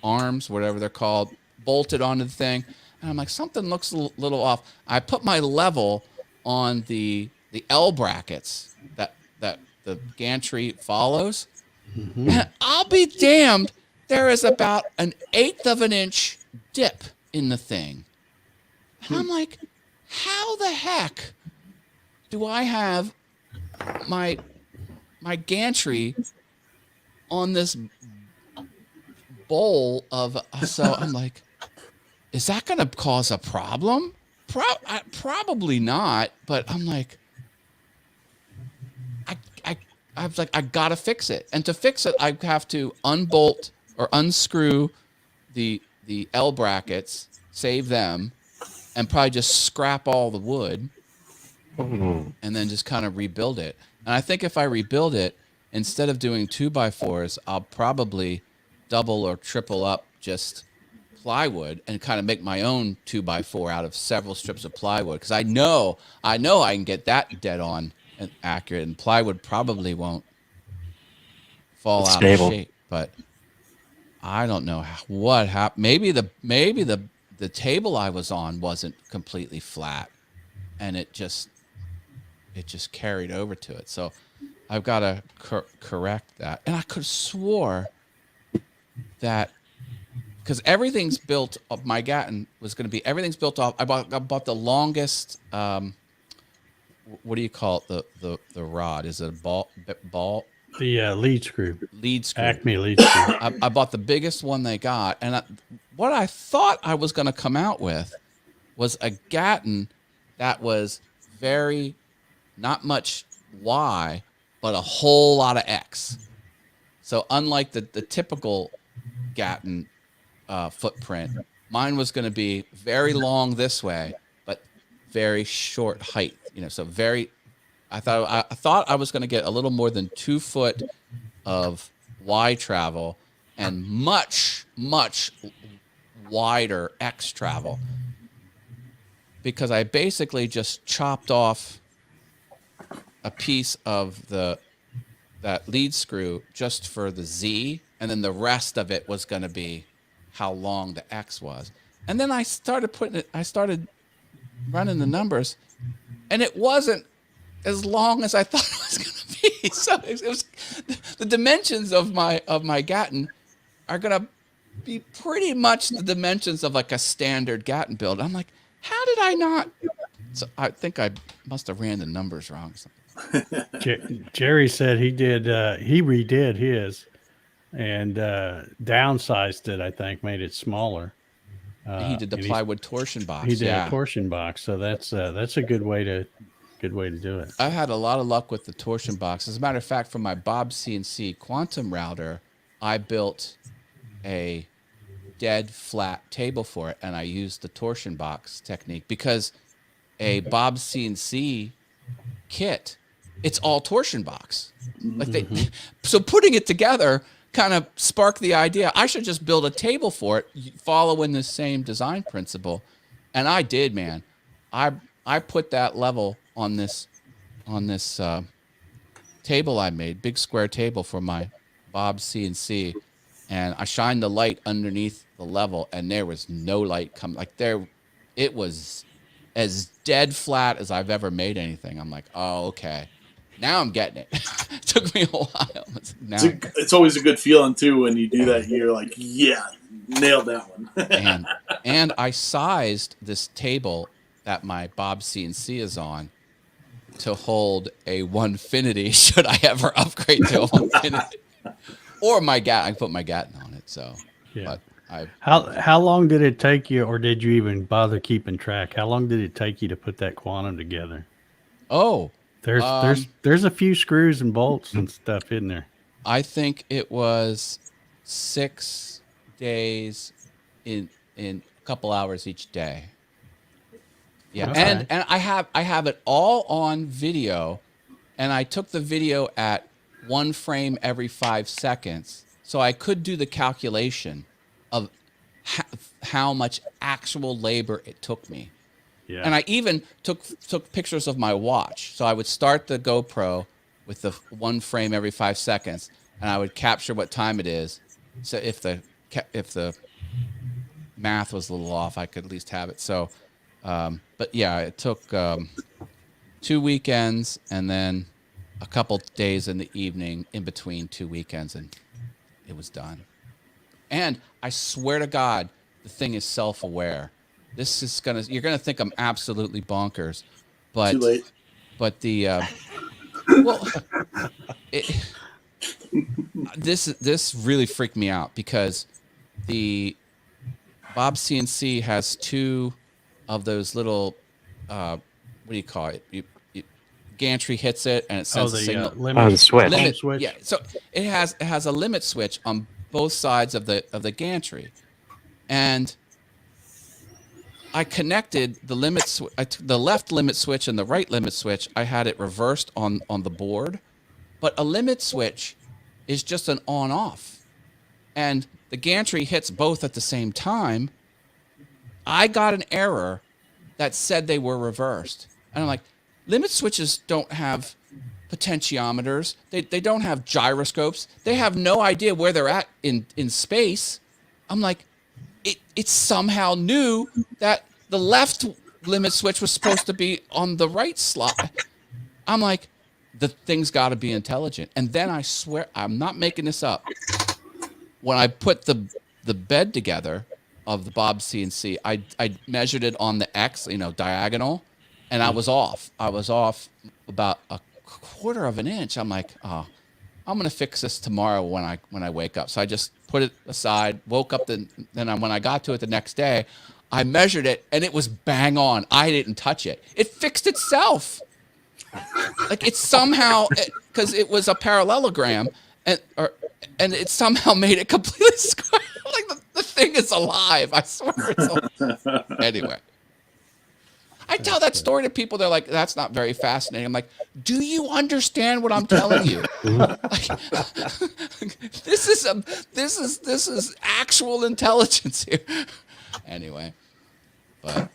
arms, whatever they're called, bolted onto the thing. And I'm like, something looks a little off. I put my level on the L brackets that the gantry follows. Mm-hmm. And I'll be damned, there is about an 1/8 of an inch dip in the thing. And I'm like, how the heck do I have my gantry on this bowl of, so I'm like, is that going to cause a problem? Probably not, but I'm like, I was like, I gotta fix it, and to fix it, I have to unbolt or unscrew the L brackets, save them, and probably just scrap all the wood, and then just kind of rebuild it. And I think if I rebuild it, instead of doing 2x4s, I'll probably double or triple up just plywood and kind of make my own 2x4 out of several strips of plywood, because I know I can get that dead on and accurate, and plywood probably won't fall out of shape. But I don't know what happened. Maybe the table I was on wasn't completely flat, and it just carried over to it. So I've got to correct that. And I could have swore that, because everything's built up, my Gatton was going to be, everything's built off. I bought the longest, what do you call it? The rod? Is it a ball? The lead screw. Lead screw. Acme lead screw. I bought the biggest one they got. And what I thought I was going to come out with was a Gatton that was very, not much Y, but a whole lot of X. So unlike the typical Gatton footprint, mine was going to be very long this way, but very short height. So very. I thought I was going to get a little more than 2 foot of Y travel and much wider X travel, because I basically just chopped off a piece of that that lead screw just for the Z, and then the rest of it was going to be how long the X was. And then I started running the numbers, and it wasn't as long as I thought it was going to be. So it was the dimensions of my Gatton are going to be pretty much the dimensions of like a standard Gatton build. I'm like, how did I not? So I think I must have ran the numbers wrong. Jerry said he redid his and downsized it. I think made it smaller. He did the plywood torsion box. He did a torsion box, so that's a good way to do it. I've had a lot of luck with the torsion box. As a matter of fact, for my Bob CNC quantum router, I built a dead flat table for it, and I used the torsion box technique because a Bob CNC kit, it's all torsion box. Like so putting it together kind of sparked the idea I should just build a table for it, following the same design principle, and I did, man. I put that level on this table I made, big square table for my Bob CNC, and I shined the light underneath the level, and there was no light coming. Like it was as dead flat as I've ever made anything. I'm like, oh, okay. Now I'm getting it. It took me a while. It's always a good feeling too when you do that. You're like, yeah, nailed that one. and I sized this table that my Bob CNC is on to hold a Onefinity should I ever upgrade to a Onefinity. Or my Gatton. I put my Gatton on it. So, yeah. But how long did it take you, or did you even bother keeping track? How long did it take you to put that quantum together? Oh, there's a few screws and bolts and stuff in there. I think it was 6 days in a couple hours each day. Yeah, okay. and I have it all on video, and I took the video at 1 frame every 5 seconds, so I could do the calculation of how much actual labor it took me. Yeah. And I even took pictures of my watch. So I would start the GoPro with the 1 frame every 5 seconds, and I would capture what time it is. So if the math was a little off, I could at least have it. So, but yeah, it took 2 weekends and then a couple days in the evening in between 2 weekends, and it was done. And I swear to God, the thing is self-aware. This is you're gonna think I'm absolutely bonkers, but Too late. But this really freaked me out because the Bob CNC has 2 of those little what do you call it? Gantry hits it and it sends a signal. The switch. Switch. Yeah, so it has a limit switch on both sides of the gantry, and I connected the the left limit switch and the right limit switch. I had it reversed on the board, but a limit switch is just an on-off, and the gantry hits both at the same time. I got an error that said they were reversed, and I'm like, limit switches don't have potentiometers. They don't have gyroscopes. They have no idea where they're at in space. I'm like, it somehow knew that the left limit switch was supposed to be on the right slot. I'm like, the thing's got to be intelligent. And then I swear, I'm not making this up. When I put the bed together of the Bob CNC, I measured it on the X, diagonal, and I was off. I was off about a quarter of an inch. I'm like, oh, I'm gonna fix this tomorrow when I wake up. So I just put it aside, woke up, then when I got to it the next day, I measured it and it was bang on. I didn't touch it. It fixed itself. Like it somehow, because it was a parallelogram, and it somehow made it completely square. Like the thing is alive. I swear it's alive. Anyway. I tell that story to people. They're like, "That's not very fascinating." I'm like, "Do you understand what I'm telling you? This is actual intelligence here." Anyway, but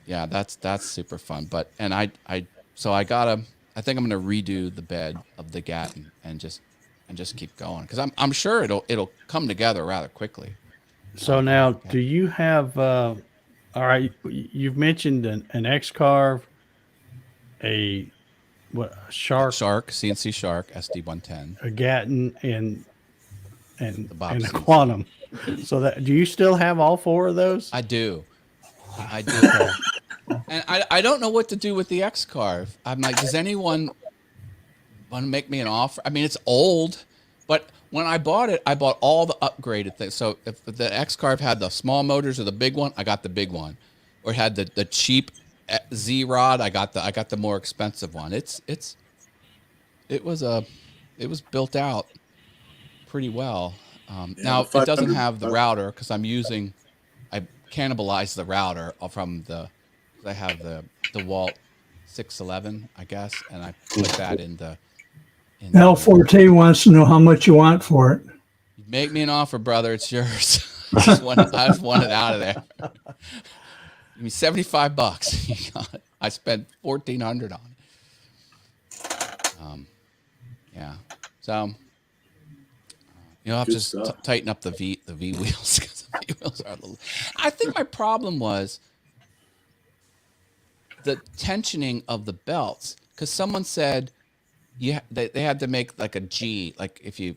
yeah, that's super fun. But I think I'm gonna redo the bed of the Gatton and just just keep going because I'm sure it'll come together rather quickly. So now, do you have? All right, you've mentioned an X carve, a shark, CNC Shark SD110, a Gatton, the Bob and a CNC. Quantum. So that do you still have all 4 of those? I do. And I don't know what to do with the X carve. I'm like, does anyone want to make me an offer? I mean, it's old, but when I bought it, I bought all the upgraded things. So if the X carve had the small motors or the big one, I got the big one. Or it had the cheap Z rod, I got the more expensive one. It was built out pretty well. Now it doesn't have the router because I cannibalized the router from I have the DeWalt 611, I guess, and I put that in L14 wants to know how much you want for it. Make me an offer, brother. It's yours. I just want it out of there. Give me $75. You got it. I spent $1,400 on it. Yeah. So you'll have to tighten up the V wheels because the V wheels are a little. I think my problem was the tensioning of the belts because someone said they had to make like a G, like if you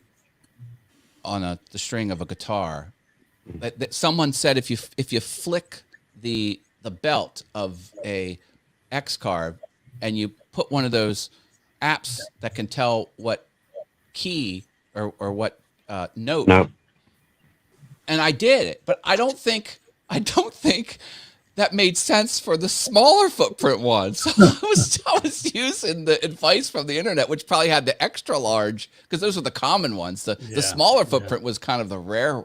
on the string of a guitar. That someone said if you flick the belt of a X carve and you put one of those apps that can tell what key or what note. No. And I did it, but I don't think that made sense for the smaller footprint ones. So I was using the advice from the internet, which probably had the extra large because those were the common ones. The smaller footprint was kind of the rare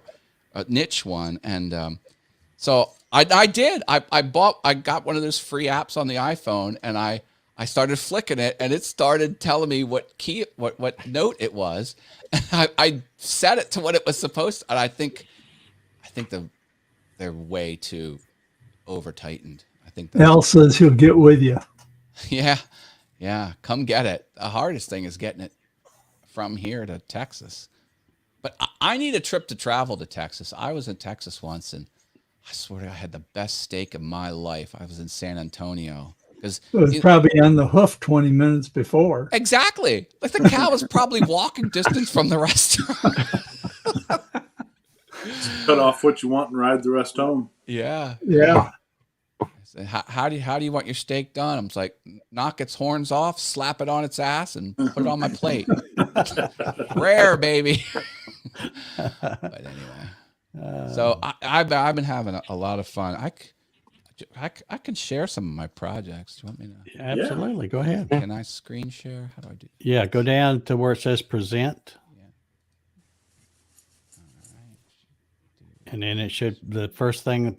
niche one, and so I did. I got one of those free apps on the iPhone, and I started flicking it, and it started telling me what key, what note it was. And I set it to what it was supposed to, and I think they're way too over tightened. I think Al says he'll get with you. Yeah. Come get it. The hardest thing is getting it from here to Texas. But I need a trip to travel to Texas. I was in Texas once, and I swear to God, I had the best steak of my life. I was in San Antonio. It was probably on the hoof 20 minutes before. Exactly. Like the cow was probably walking distance from the restaurant. Cut off what you want and ride the rest home. Yeah. Yeah. Said, how do you want your steak done? I'm like, knock its horns off, slap it on its ass, and put it on my plate. Rare, baby. But anyway, so I've been having a lot of fun. I can share some of my projects. Do you want me to? Absolutely. Go ahead. Can I screen share? How do I do? Yeah, go down to where it says present. Yeah. All right. And then it should, the first thing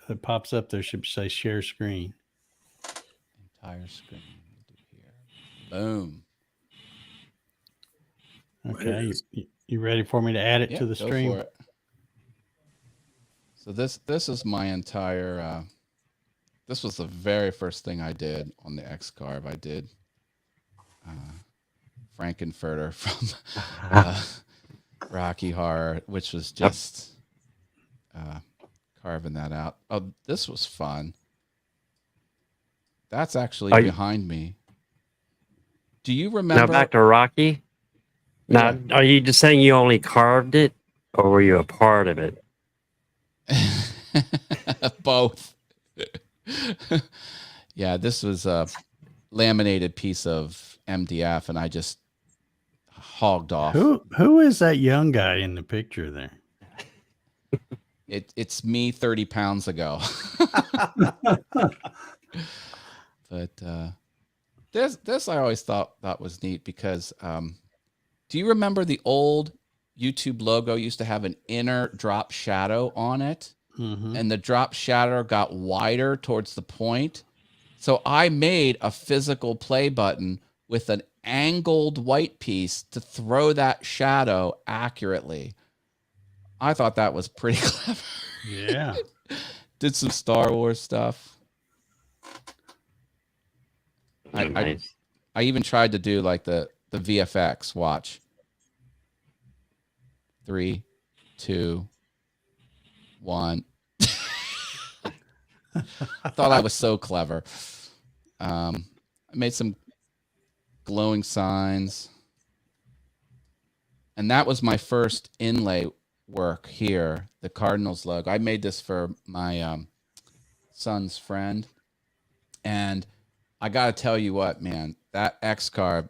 that pops up there should say share screen. Entire screen. Boom. Okay. You ready for me to add it to the stream? Go for it. So this is my entire, this was the very first thing I did on the X carve. I did Frankenfurter from Rocky Horror, which was just carving that out. Oh, this was fun. That's actually behind me. Do you remember? Now back to Rocky. Now, are you just saying you only carved it, or were you a part of it? Both. Yeah, this was a laminated piece of MDF, and I just hogged off. Who is that young guy in the picture there? It's me 30 pounds ago. But this I always thought that was neat because do you remember the old YouTube logo used to have an inner drop shadow on it? Mm-hmm. And the drop shadow got wider towards the point. So I made a physical play button with an angled white piece to throw that shadow accurately. I thought that was pretty clever. Yeah. Did some Star Wars stuff. I even tried to do like the VFX watch. 3, 2, 1. Thought I was so clever. I made some glowing signs. And that was my first inlay work here, the Cardinals logo. I made this for my son's friend. And I got to tell you what, man, that X-Carb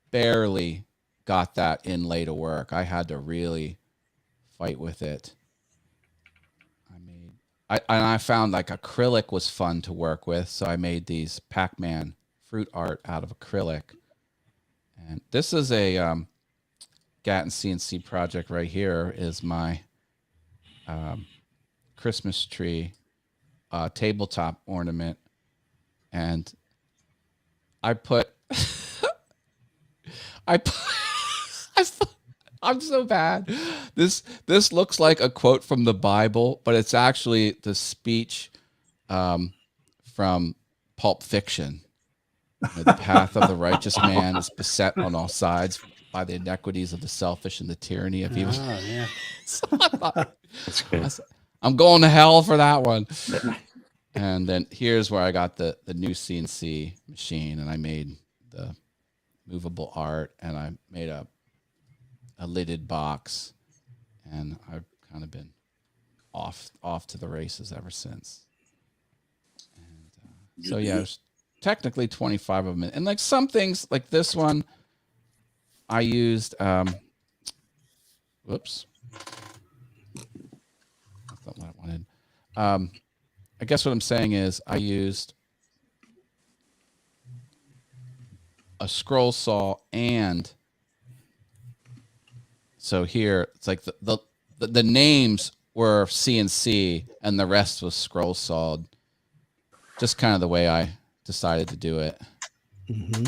barely got that inlay to work. I had to really fight with it. I found like acrylic was fun to work with, so I made these Pac-Man fruit art out of acrylic. And this is a Gatton CNC project right here. Is my Christmas tree tabletop ornament, and I put I'm so bad. This looks like a quote from the Bible, but it's actually the speech from Pulp Fiction. The path of the righteous man is beset on all sides by the inequities of the selfish and the tyranny of evil. Oh, yeah. So I thought, That's good. I'm going to hell for that one. And then here's where I got the new CNC machine, and I made the movable art, and I made a lidded box, and I've kind of been off to the races ever since. And so yeah, there's technically 25 of them, and like some things like this one, I used. Whoops, that's not what I wanted. I guess what I'm saying is I used a scroll saw, and so here it's like the names were CNC and the rest was scroll sawed. Just kind of the way I decided to do it. Mm-hmm.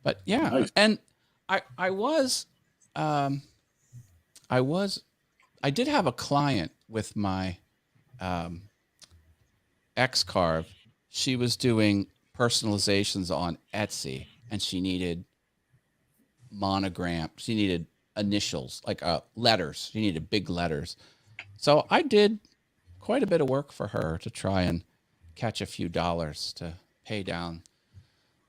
But yeah, Nice. and I did have a client with my X-Carb. She was doing personalizations on Etsy, and she needed monogram. She needed initials, like letters. She needed big letters. So I did quite a bit of work for her to try and catch a few dollars to pay down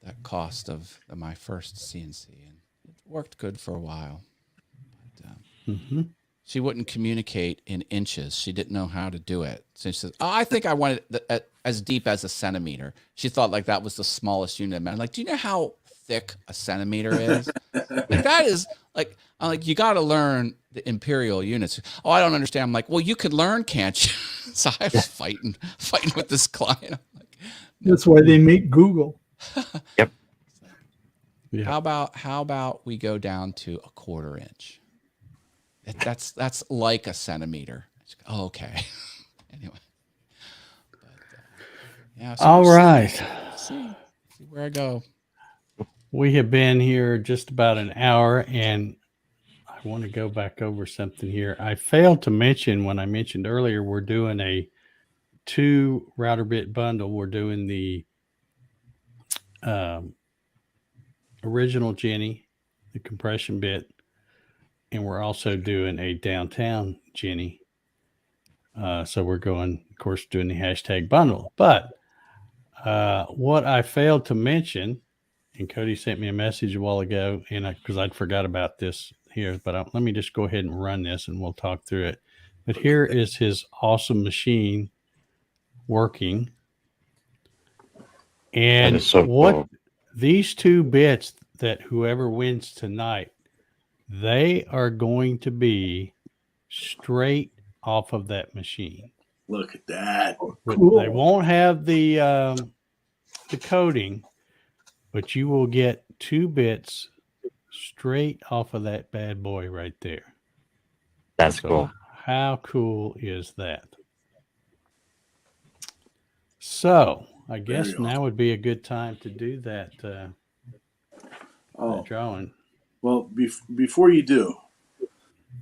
that cost of my first CNC, and it worked good for a while. But, she wouldn't communicate in inches. She didn't know how to do it. So she says, "Oh, I think I want it as deep as a centimeter." She thought like that was the smallest unit. I'm like, "Do you know how thick a centimeter is?" Like that is like, I'm like, you got to learn the imperial units. Oh, I don't understand. I'm like, well, you could learn, can't you? So I was fighting with this client. I'm like, That's why they make Google. Yep. Yeah. how about we go down to a 1/4 inch? That's like a centimeter. Oh, okay. Anyway. But, yeah. So All we'll right. see where I go. We have been here just about an hour, and I want to go back over something here. I failed to mention when I mentioned earlier, we're doing a 2 router bit bundle. We're doing the original Jenny, the compression bit, and we're also doing a downtown Jenny. So we're going, of course, doing the hashtag bundle. But what I failed to mention, and Cody sent me a message a while ago, and because I'd forgot about this here, but let me just go ahead and run this, and we'll talk through it. But here is his awesome machine working, and so what cool. These 2 bits that whoever wins tonight, they are going to be straight off of that machine. Look at that. Cool. They won't have the coating, but you will get 2 bits straight off of that bad boy right there. That's So cool. how cool is that? So I guess Very now would be a good time to do that Oh, drawing. well, before you do,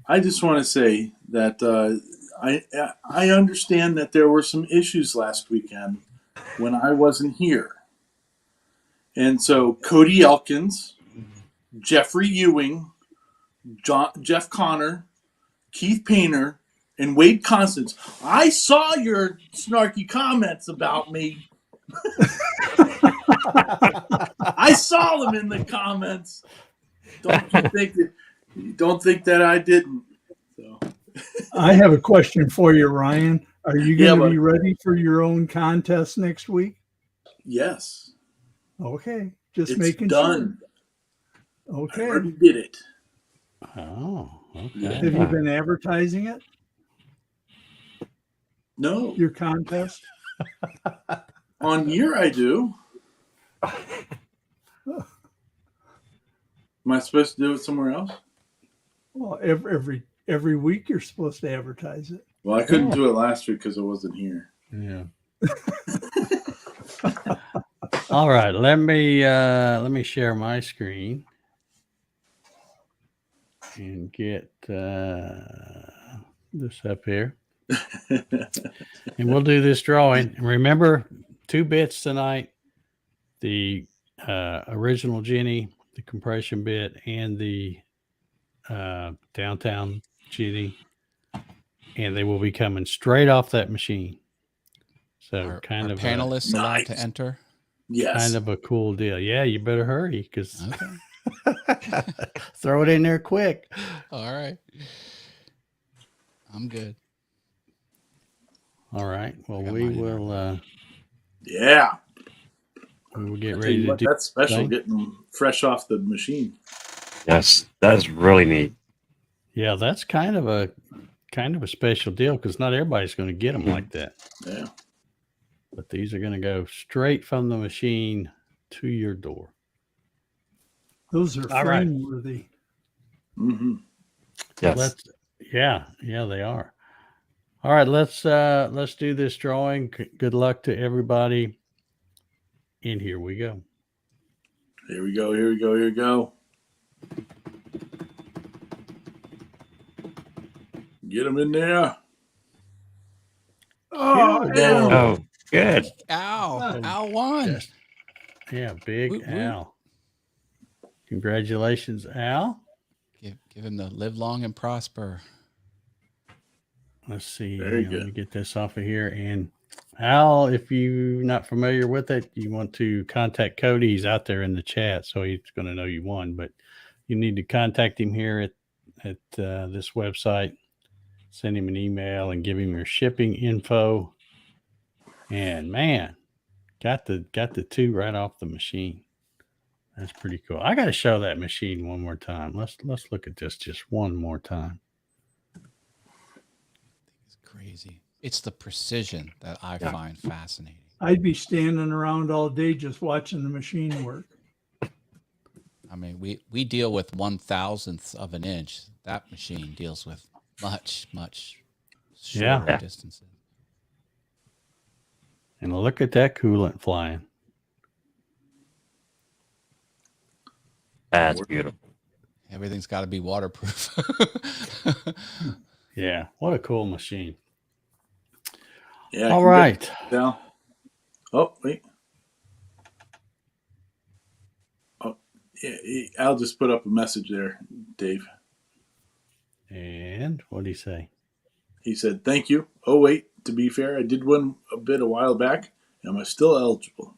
I just want to say that I understand that there were some issues last weekend when I wasn't here. And so Cody Elkins, Jeffrey Ewing, Jeff Connor, Keith Painter, and Wade Constance. I saw your snarky comments about me. I saw them in the comments. Don't think that I didn't. So. I have a question for you, Ryan. Are you going to Yeah, be ready for your own contest next week? Yes. Okay, just It's making done. sure. I Okay. already did it. Oh, okay. Yeah. Have you been advertising it? No. Your contest? On year I do. Am I supposed to do it somewhere else? Well, every week you're supposed to advertise it. Well, I couldn't do it last week because I wasn't here. Yeah. All right. Let me share my screen and get this up here. And we'll do this drawing. And remember, 2 bits tonight: the original Jenny, the compression bit, and the downtown Jenny. And they will be coming straight off that machine. So Are kind of panelists allowed to Nice. enter? Yes. kind of a cool deal. Yeah, you better hurry because Okay. throw it in there quick. All right. I'm good. All right. Well, I got we mine in will Yeah. we will get Tell ready you to what, do. that's special thing. getting them fresh off the machine. Yes, that's really neat. Yeah, that's kind of a special deal because not everybody's going to get them like that. Yeah. But these are going to go straight from the machine to your door. Those are All right. frame worthy. Mm-hmm. Yes. Yeah, they are. All right, let's do this drawing. Good luck to everybody. And here we go. Here we go. Get them in there. Oh, Here we go. Oh, good. Ow. Ow won. Yeah, big Woot, woot. Al. Congratulations, Al. Give him the live long and prosper. Let's see. Very Let me good. get this off of here. And Al, if you're not familiar with it, you want to contact Cody. He's out there in the chat, so he's going to know you won. But you need to contact him here at this website. Send him an email and give him your shipping info. And man, got the 2 right off the machine. That's pretty cool. I got to show that machine one more time. Let's look at this just one more time. It's crazy. It's the precision that I find fascinating. I'd be standing around all day just watching the machine work. I mean, we deal with 1/1000th of an inch. That machine deals with much shorter Yeah. distances. And look at that coolant flying. That's beautiful. Everything's got to be waterproof. Yeah, what a cool machine. Yeah. All right. Al. Oh, wait. Oh, yeah. Al just put up a message there, Dave. And what did he say? He said, "Thank you. Oh, wait. To be fair, I did win a bit a while back. Am I still eligible?"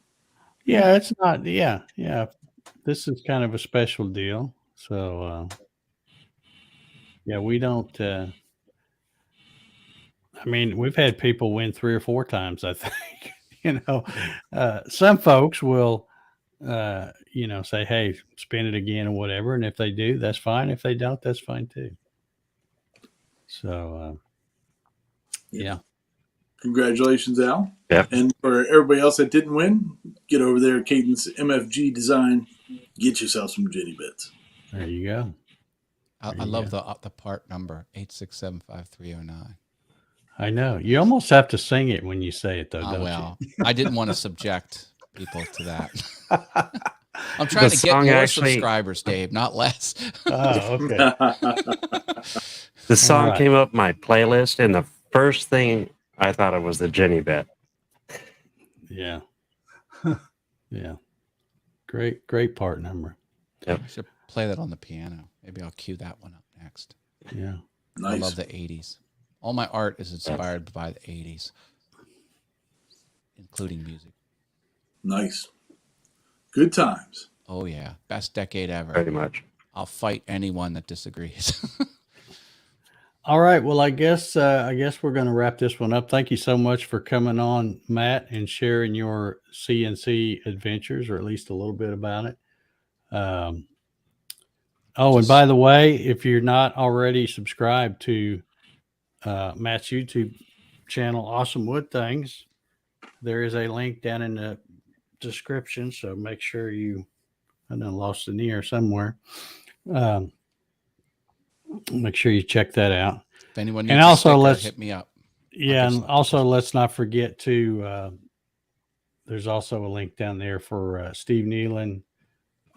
Yeah, it's not. Yeah. This is kind of a special deal. So, yeah, we don't. I mean, we've had people win 3 or 4 times, I think. Some folks will, say, hey, spin it again or whatever. And if they do, that's fine. If they don't, that's fine too. So, yeah. Congratulations, Al. Yep. And for everybody else that didn't win, get over there at Cadence MFG Design. Get yourself some Jenny bits. There you go. I love the part number 8675309. I know. You almost have to sing it when you say it, though, don't Well, I didn't want to subject people to that. I'm trying to get song more actually- subscribers, Dave, not less. you? Oh, okay. The song right. came up my playlist, and the first thing I thought it was the Jenny bit. Yeah. Yeah. Great part number. I should play that on the piano. Maybe I'll cue that one up next. Yeah. Nice. I love the 80s. All my art is inspired by the 80s, including music. Nice. Good times. Oh, yeah. Best decade ever. Pretty much. I'll fight anyone that disagrees. All right. Well, I guess we're going to wrap this one up. Thank you so much for coming on, Matt, and sharing your CNC adventures, or at least a little bit about it. And by the way, if you're not already subscribed to Matt's YouTube channel, Awesome Wood Things, there is a link down in the description. So make sure I done lost an ear somewhere. Make sure you check that out. If anyone needs And a also sticker, hit me up. Yeah, and also let's not forget to there's also a link down there for Steve Nealon,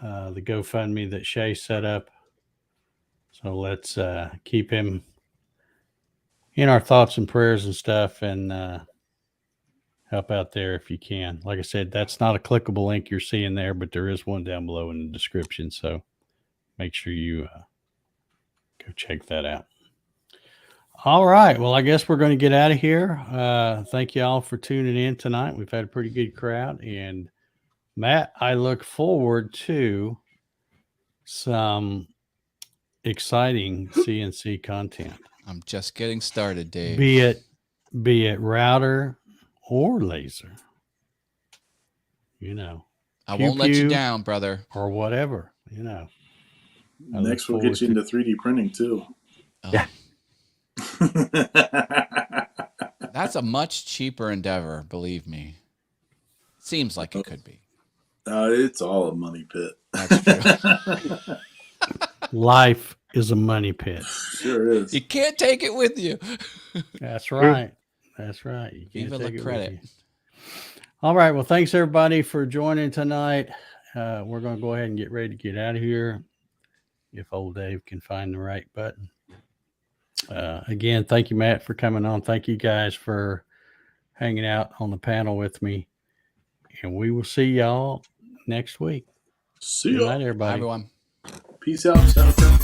the GoFundMe that Shay set up. So let's keep him in our thoughts and prayers and stuff, and help out there if you can. Like I said, that's not a clickable link you're seeing there, but there is one down below in the description. So make sure you go check that out. All right. Well, I guess we're going to get out of here. Thank you all for tuning in tonight. We've had a pretty good crowd. And Matt, I look forward to some exciting CNC content. I'm just getting started, Dave. Be it router or laser. I won't let you down, brother. Or whatever, Next, we'll get you into 3D printing too. Oh. Yeah. That's a much cheaper endeavor, believe me. Seems like it could be. It's all a money pit. That's true. Life is a money pit. Sure is. You can't take it with you. That's right. That's right. You can't Viva take la it with credit. you. All right. Well, thanks everybody for joining tonight. We're going to go ahead and get ready to get out of here. If old Dave can find the right button. Again, thank you, Matt, for coming on. Thank you guys for hanging out on the panel with me. And we will see y'all next week. See Good ya. night, everybody. Bye, everyone. Peace out. Ciao, ciao.